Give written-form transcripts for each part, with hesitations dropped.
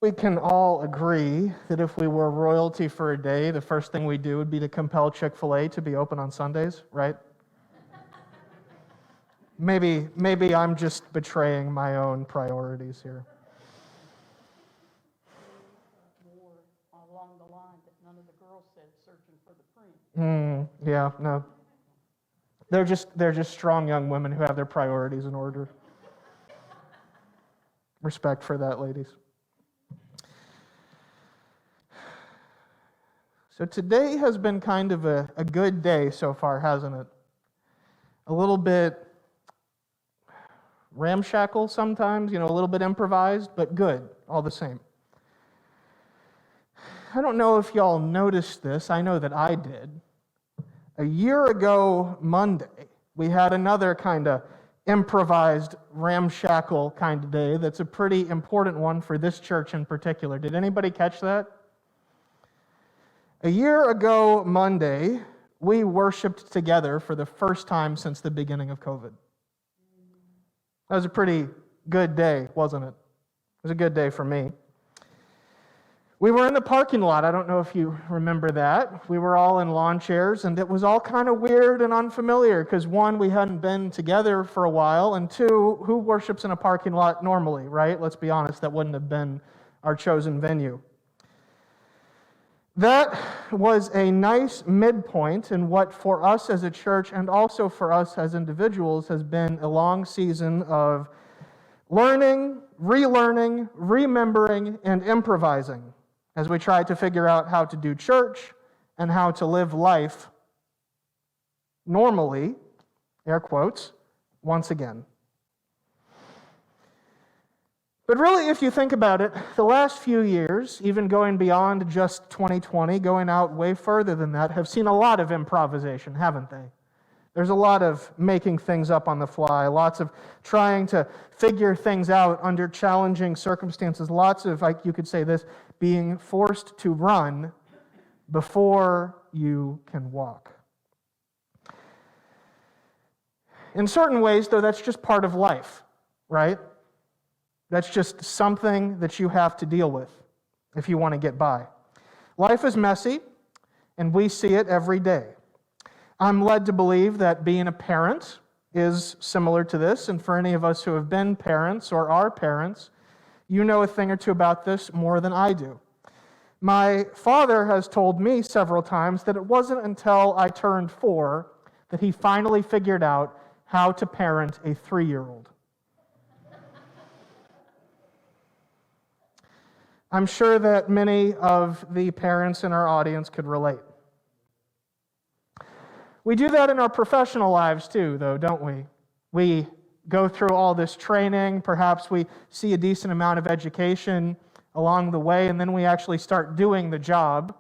We can all agree that if we were royalty for a day, the first thing we'd do would be to compel Chick-fil-A to be open on Sundays, right? Maybe I'm just betraying my own priorities here. More along the line that none of the girls said searching for the prince. Yeah, no. They're just strong young women who have their priorities in order. Respect for that, ladies. So today has been kind of a good day so far, hasn't it? A little bit ramshackle sometimes, a little bit improvised, but good all the same. I don't know if y'all noticed this. I know that I did. A year ago Monday, we had another kind of improvised, ramshackle kind of day that's a pretty important one for this church in particular. Did anybody catch that? A year ago Monday, we worshiped together for the first time since the beginning of COVID. That was a pretty good day, wasn't it? It was a good day for me. We were in the parking lot. I don't know if you remember that. We were all in lawn chairs, and it was all kind of weird and unfamiliar because, one, we hadn't been together for a while, and two, who worships in a parking lot normally, right? Let's be honest, that wouldn't have been our chosen venue. That was a nice midpoint in what for us as a church and also for us as individuals has been a long season of learning, relearning, remembering, and improvising as we try to figure out how to do church and how to live life normally, air quotes, once again. But really, if you think about it, the last few years, even going beyond just 2020, going out way further than that, have seen a lot of improvisation, haven't they? There's a lot of making things up on the fly, lots of trying to figure things out under challenging circumstances, lots of, like you could say this, being forced to run before you can walk. In certain ways, though, that's just part of life, right? That's just something that you have to deal with if you want to get by. Life is messy, and we see it every day. I'm led to believe that being a parent is similar to this, and for any of us who have been parents or are parents, you know a thing or two about this more than I do. My father has told me several times that it wasn't until I turned 4 that he finally figured out how to parent a 3-year-old. I'm sure that many of the parents in our audience could relate. We do that in our professional lives too, though, don't we? We go through all this training, perhaps we see a decent amount of education along the way, and then we actually start doing the job,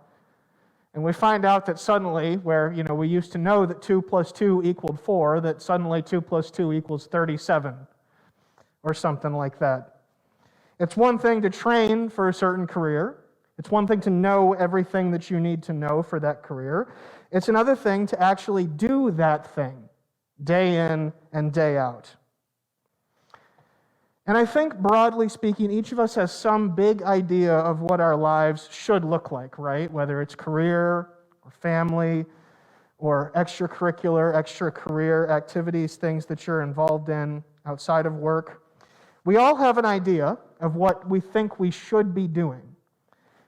and we find out that suddenly, where we used to know that 2 + 2 = 4, that suddenly 2 + 2 = 37, or something like that. It's one thing to train for a certain career. It's one thing to know everything that you need to know for that career. It's another thing to actually do that thing day in and day out. And I think, broadly speaking, each of us has some big idea of what our lives should look like, right? Whether it's career or family or extra career activities, things that you're involved in outside of work. We all have an idea of what we think we should be doing.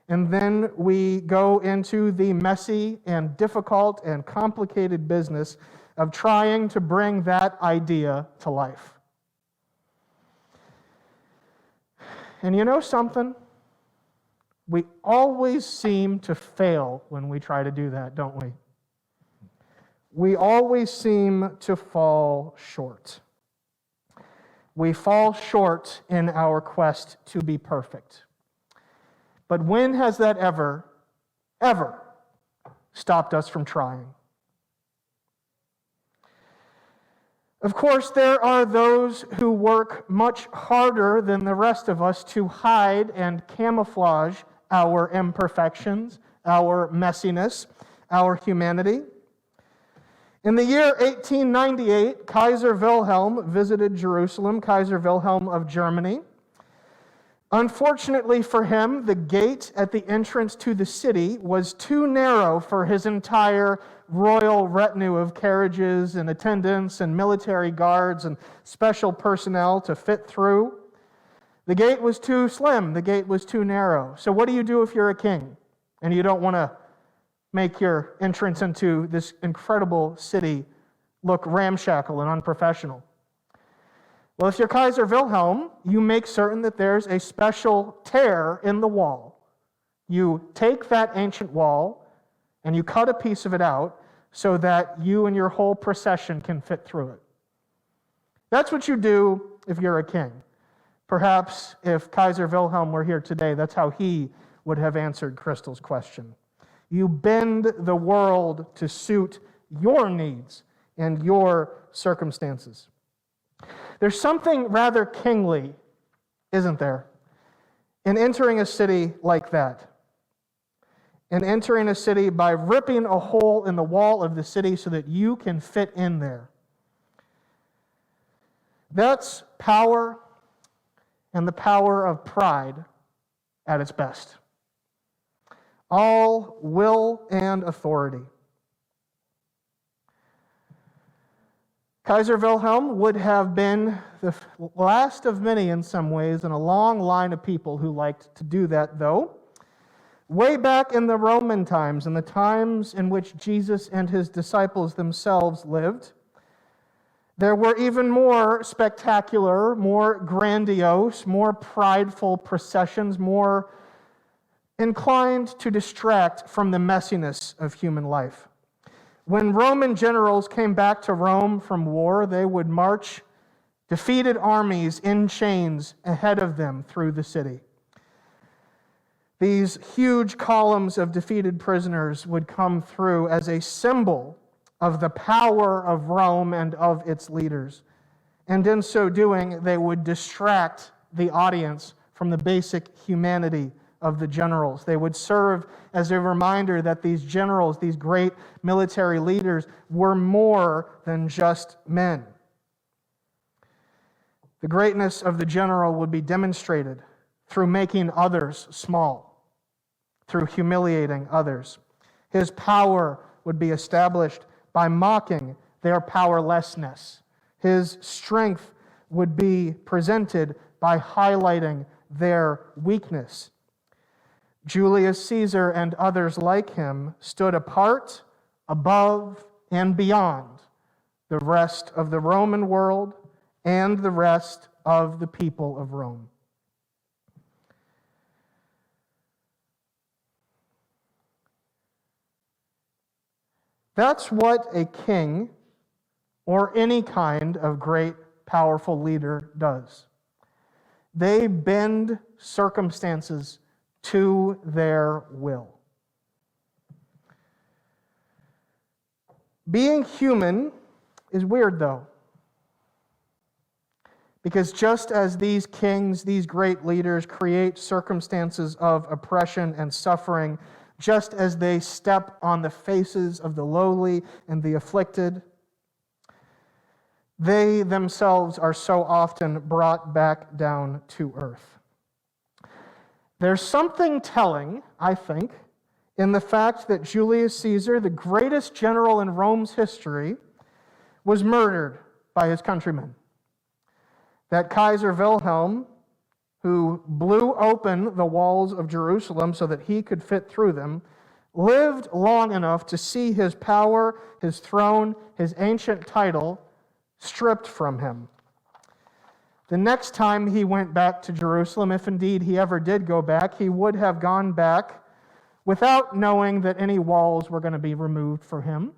And then we go into the messy and difficult and complicated business of trying to bring that idea to life. And you know something? We always seem to fail when we try to do that, don't we? We always seem to fall short. We fall short in our quest to be perfect. But when has that ever stopped us from trying? Of course, there are those who work much harder than the rest of us to hide and camouflage our imperfections, our messiness, our humanity. In the year 1898, Kaiser Wilhelm visited Jerusalem, Kaiser Wilhelm of Germany. Unfortunately for him, the gate at the entrance to the city was too narrow for his entire royal retinue of carriages and attendants and military guards and special personnel to fit through. The gate was too slim. The gate was too narrow. So what do you do if you're a king and you don't want to make your entrance into this incredible city look ramshackle and unprofessional? Well, if you're Kaiser Wilhelm, you make certain that there's a special tear in the wall. You take that ancient wall and you cut a piece of it out so that you and your whole procession can fit through it. That's what you do if you're a king. Perhaps if Kaiser Wilhelm were here today, that's how he would have answered Crystal's question. You bend the world to suit your needs and your circumstances. There's something rather kingly, isn't there, in entering a city like that. In entering a city by ripping a hole in the wall of the city so that you can fit in there. That's power, and the power of pride at its best. All will and authority. Kaiser Wilhelm would have been the last of many in some ways in a long line of people who liked to do that, though. Way back in the Roman times, in the times in which Jesus and his disciples themselves lived, there were even more spectacular, more grandiose, more prideful processions, more inclined to distract from the messiness of human life. When Roman generals came back to Rome from war, they would march defeated armies in chains ahead of them through the city. These huge columns of defeated prisoners would come through as a symbol of the power of Rome and of its leaders. And in so doing, they would distract the audience from the basic humanity of the generals. They would serve as a reminder that these generals, these great military leaders, were more than just men. The greatness of the general would be demonstrated through making others small, through humiliating others. His power would be established by mocking their powerlessness. His strength would be presented by highlighting their weakness. Julius Caesar and others like him stood apart, above, and beyond the rest of the Roman world and the rest of the people of Rome. That's what a king or any kind of great, powerful leader does. They bend circumstances to their will. Being human is weird, though. Because just as these kings, these great leaders, create circumstances of oppression and suffering, just as they step on the faces of the lowly and the afflicted, they themselves are so often brought back down to earth. There's something telling, I think, in the fact that Julius Caesar, the greatest general in Rome's history, was murdered by his countrymen. That Kaiser Wilhelm, who blew open the walls of Jerusalem so that he could fit through them, lived long enough to see his power, his throne, his ancient title stripped from him. The next time he went back to Jerusalem, if indeed he ever did go back, he would have gone back without knowing that any walls were going to be removed for him.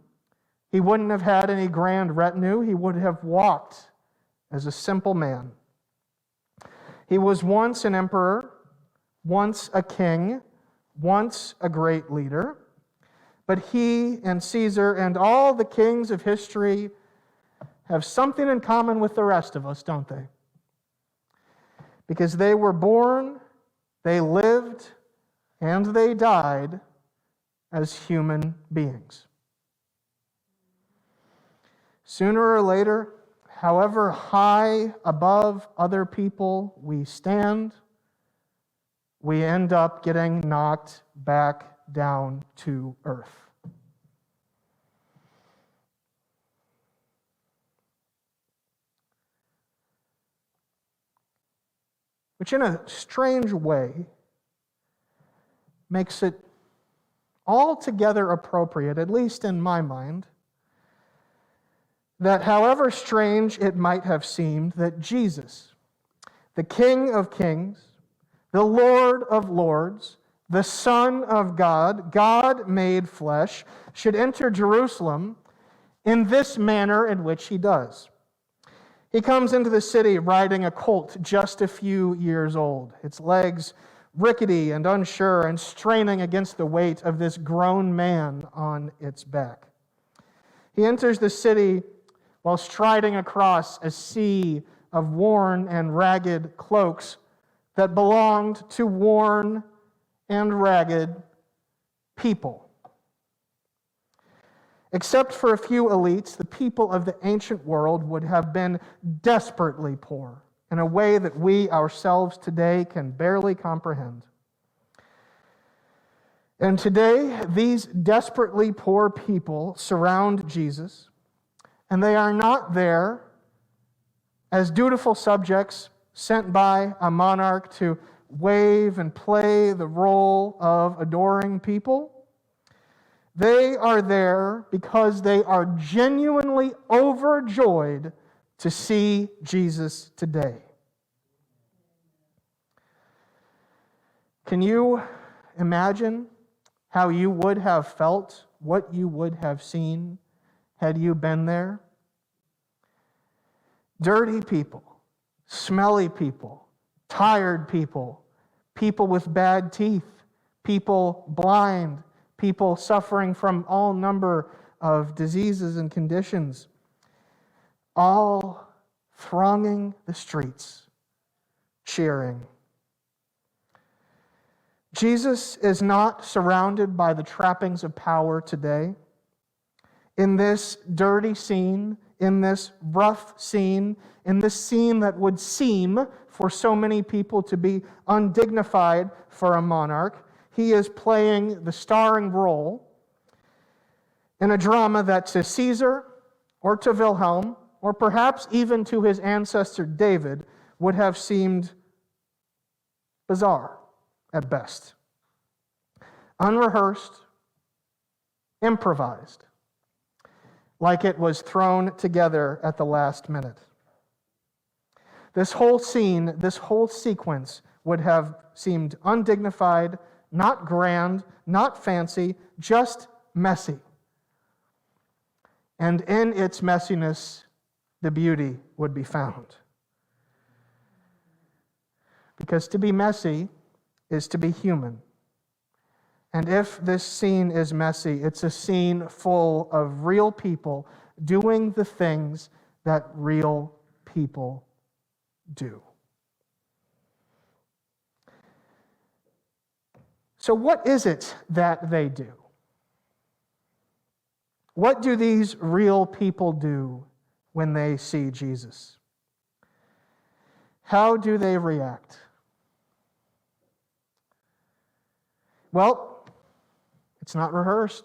He wouldn't have had any grand retinue. He would have walked as a simple man. He was once an emperor, once a king, once a great leader. But he and Caesar and all the kings of history have something in common with the rest of us, don't they? Because they were born, they lived, and they died as human beings. Sooner or later, however high above other people we stand, we end up getting knocked back down to earth. Which in a strange way makes it altogether appropriate, at least in my mind, that however strange it might have seemed, that Jesus, the King of Kings, the Lord of Lords, the Son of God, God made flesh, should enter Jerusalem in this manner in which he does. He comes into the city riding a colt just a few years old, its legs rickety and unsure and straining against the weight of this grown man on its back. He enters the city while striding across a sea of worn and ragged cloaks that belonged to worn and ragged people. Except for a few elites, the people of the ancient world would have been desperately poor in a way that we ourselves today can barely comprehend. And today, these desperately poor people surround Jesus, and they are not there as dutiful subjects sent by a monarch to wave and play the role of adoring people. They are there because they are genuinely overjoyed to see Jesus today. Can you imagine how you would have felt, what you would have seen had you been there? Dirty people, smelly people, tired people, people with bad teeth, people blind, people suffering from all number of diseases and conditions, all thronging the streets, cheering. Jesus is not surrounded by the trappings of power today. In this dirty scene, in this rough scene, in this scene that would seem for so many people to be undignified for a monarch, he is playing the starring role in a drama that to Caesar or to Wilhelm, or perhaps even to his ancestor David, would have seemed bizarre at best. Unrehearsed, improvised, like it was thrown together at the last minute. This whole scene, this whole sequence would have seemed undignified, not grand, not fancy, just messy. And in its messiness, the beauty would be found. Because to be messy is to be human. And if this scene is messy, it's a scene full of real people doing the things that real people do. So what is it that they do? What do these real people do when they see Jesus? How do they react? Well, it's not rehearsed.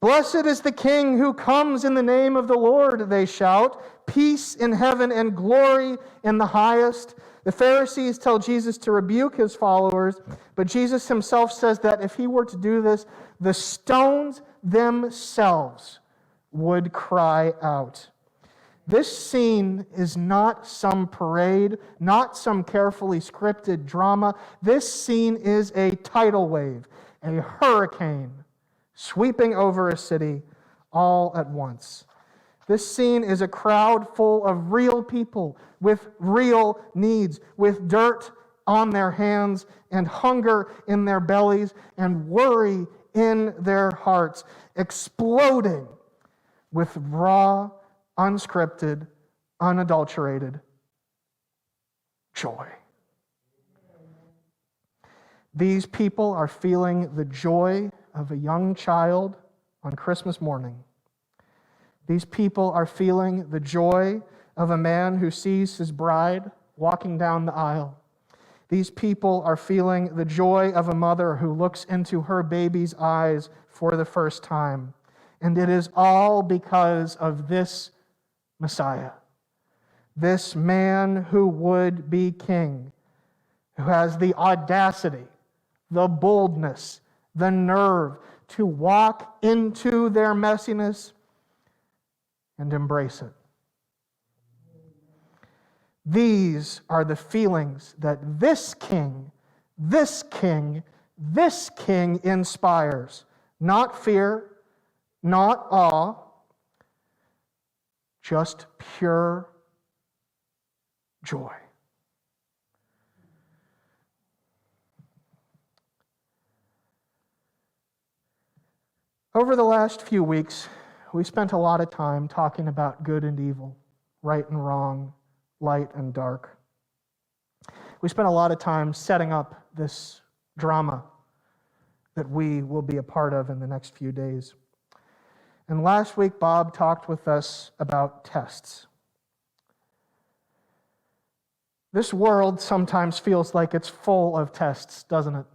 Blessed is the King who comes in the name of the Lord, they shout. Peace in heaven and glory in the highest. The Pharisees tell Jesus to rebuke his followers, but Jesus himself says that if he were to do this, the stones themselves would cry out. This scene is not some parade, not some carefully scripted drama. This scene is a tidal wave, a hurricane sweeping over a city all at once. This scene is a crowd full of real people with real needs, with dirt on their hands and hunger in their bellies and worry in their hearts, exploding with raw, unscripted, unadulterated joy. These people are feeling the joy of a young child on Christmas morning. These people are feeling the joy of a man who sees his bride walking down the aisle. These people are feeling the joy of a mother who looks into her baby's eyes for the first time. And it is all because of this Messiah, this man who would be king, who has the audacity, the boldness, the nerve to walk into their messiness and embrace it. These are the feelings that this king inspires. Not fear, not awe, just pure joy. Over the last few weeks, we spent a lot of time talking about good and evil, right and wrong, light and dark. We spent a lot of time setting up this drama that we will be a part of in the next few days. And last week, Bob talked with us about tests. This world sometimes feels like it's full of tests, doesn't it?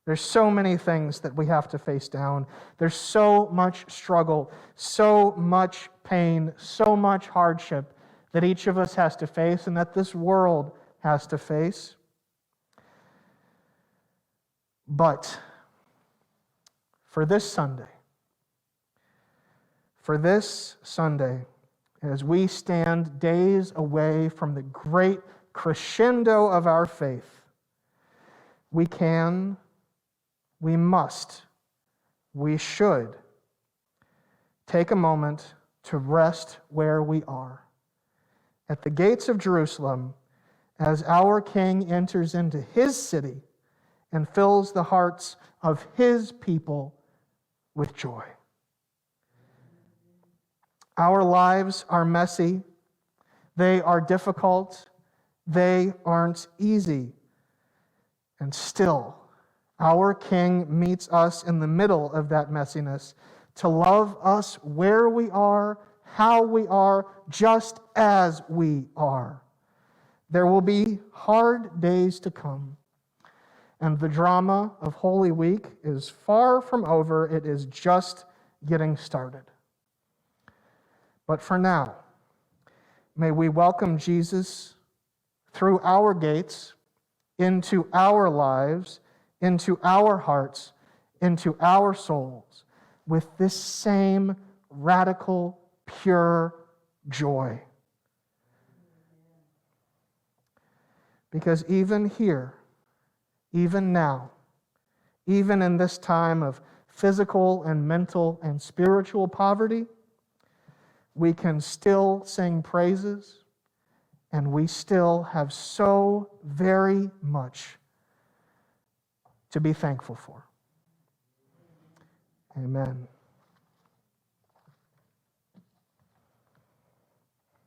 There's so many things that we have to face down. There's so much struggle, so much pain, so much hardship that each of us has to face and that this world has to face. But for this Sunday, as we stand days away from the great crescendo of our faith, we can, we must, we should take a moment to rest where we are. At the gates of Jerusalem, as our King enters into his city and fills the hearts of his people with joy. Our lives are messy. They are difficult. They aren't easy. And still, our King meets us in the middle of that messiness to love us where we are, how we are, just as we are. There will be hard days to come, and the drama of Holy Week is far from over. It is just getting started. But for now, may we welcome Jesus through our gates, into our lives, into our hearts, into our souls, with this same radical, pure joy. Because even here, even now, even in this time of physical and mental and spiritual poverty, we can still sing praises, and we still have so very much to be thankful for. Amen.